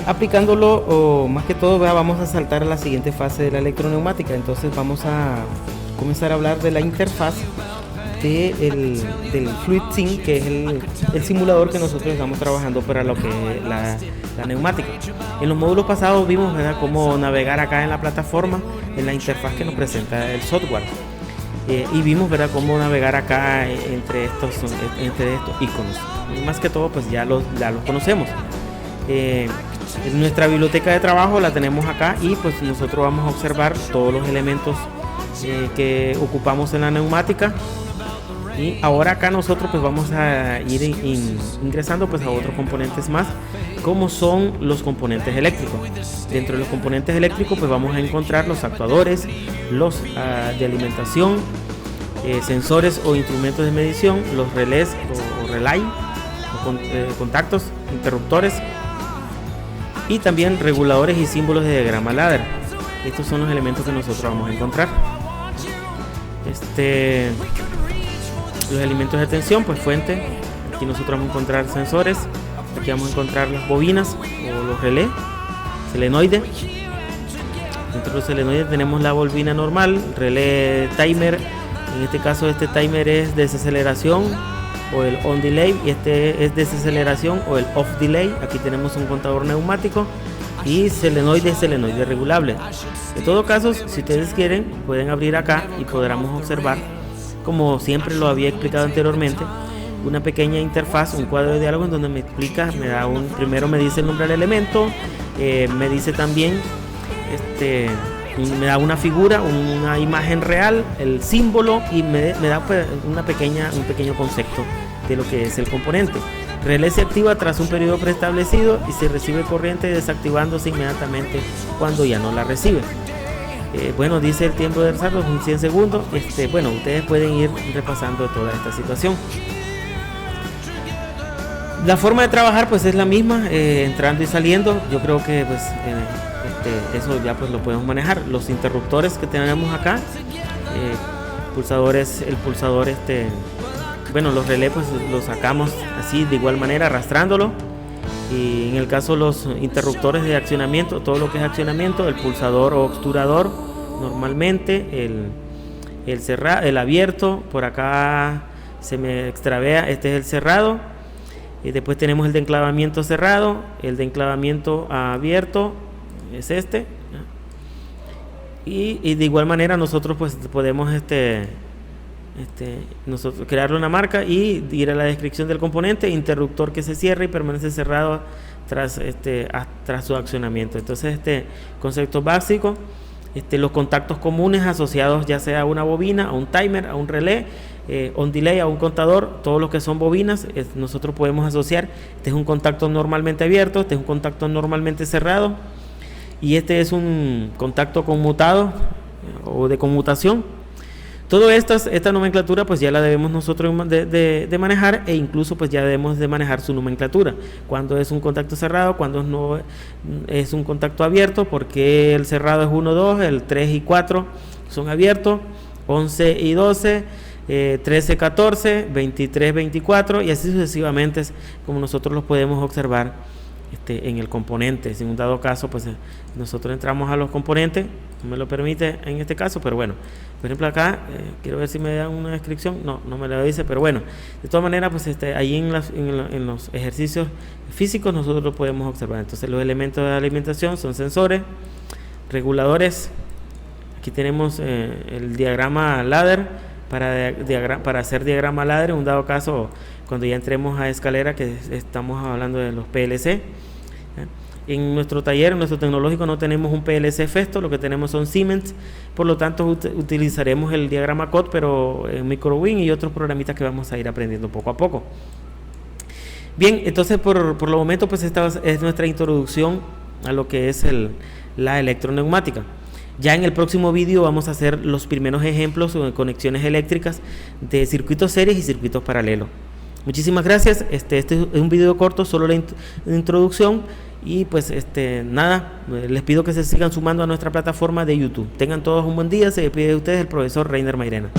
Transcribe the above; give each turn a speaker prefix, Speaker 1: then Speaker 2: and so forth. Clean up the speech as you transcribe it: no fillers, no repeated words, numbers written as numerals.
Speaker 1: Aplicándolo, o más que todo, vamos a saltar a la siguiente fase de la electroneumática. Entonces vamos a comenzar a hablar de la interfaz del Fluid Sim, que es el simulador que nosotros estamos trabajando para lo que es la neumática. En los módulos pasados vimos, ¿verdad?, cómo navegar acá en la plataforma, en la interfaz que nos presenta el software. Y vimos, ¿verdad?, cómo navegar acá entre estos iconos. Y más que todo, pues ya los conocemos. Nuestra biblioteca de trabajo la tenemos acá, y pues nosotros vamos a observar todos los elementos que ocupamos en la neumática. Y ahora acá nosotros pues vamos a ir ingresando pues a otros componentes más, como son los componentes eléctricos. Dentro de los componentes eléctricos pues vamos a encontrar los actuadores, los de alimentación, sensores o instrumentos de medición, los relés o relay, contactos, interruptores, y también reguladores y símbolos de diagrama ladder. Estos son los elementos que nosotros vamos a encontrar. Los elementos de tensión, pues fuente. Aquí nosotros vamos a encontrar sensores. Aquí vamos a encontrar las bobinas o los relés, selenoide. Dentro de los selenoides tenemos la bobina normal, relé timer. En este caso este timer es desaceleración o el on delay, y este es desaceleración o el off delay. Aquí tenemos un contador neumático y selenoide regulable. En todo caso, si ustedes quieren, pueden abrir acá y podremos observar, como siempre lo había explicado anteriormente, una pequeña interfaz, un cuadro de diálogo en donde me explica, primero me dice el nombre del elemento, me dice también, me da una figura, una imagen real, el símbolo, y me da pues un pequeño concepto de lo que es el componente. Relé se activa tras un periodo preestablecido y se recibe corriente, desactivándose inmediatamente cuando ya no la recibe. Dice el tiempo de desarrollo, 100 segundos. Ustedes pueden ir repasando toda esta situación. La forma de trabajar pues es la misma, entrando y saliendo. Yo creo que pues eso ya pues lo podemos manejar. Los interruptores que tenemos acá, los relés pues los sacamos así de igual manera, arrastrándolo. Y en el caso de los interruptores de accionamiento, todo lo que es accionamiento, el pulsador o obturador, normalmente el abierto, por acá se me extravea, este es el cerrado, y después tenemos el de enclavamiento cerrado, el de enclavamiento abierto es y de igual manera nosotros pues podemos nosotros crearle una marca y ir a la descripción del componente: interruptor que se cierra y permanece cerrado tras su accionamiento. Entonces concepto básico, los contactos comunes asociados ya sea a una bobina, a un timer, a un relé, on delay, a un contador, todos los que son bobinas, nosotros podemos asociar. Este es un contacto normalmente abierto, este es un contacto normalmente cerrado, y este es un contacto conmutado o de conmutación. Todo esta nomenclatura pues ya la debemos nosotros de manejar, e incluso pues ya debemos de manejar su nomenclatura. Cuando es un contacto cerrado, cuando no es un contacto abierto, porque el cerrado es 1, 2, el 3 y 4 son abiertos, 11 y 12, 13, 14, 23, 24, y así sucesivamente es como nosotros los podemos observar en el componente. Si en un dado caso pues nosotros entramos a los componentes, no me lo permite en este caso, pero bueno, por ejemplo acá quiero ver si me dan una descripción, no me lo dice, pero bueno, de todas maneras pues ahí en los ejercicios físicos nosotros lo podemos observar. Entonces los elementos de alimentación son sensores, reguladores. Aquí tenemos el diagrama ladder para hacer diagrama ladder en un dado caso, cuando ya entremos a escalera, que estamos hablando de los PLC. En nuestro taller, en nuestro tecnológico, no tenemos un PLC Festo, lo que tenemos son Siemens, por lo tanto utilizaremos el diagrama COD, pero en MicroWin y otros programitas que vamos a ir aprendiendo poco a poco. Bien, entonces por el momento pues esta es nuestra introducción a lo que es la electroneumática. Ya en el próximo vídeo vamos a hacer los primeros ejemplos de conexiones eléctricas de circuitos series y circuitos paralelos. Muchísimas gracias. Este es un video corto, solo la introducción, y pues nada, les pido que se sigan sumando a nuestra plataforma de YouTube. Tengan todos un buen día. Se despide de ustedes el profesor Reiner Mairena.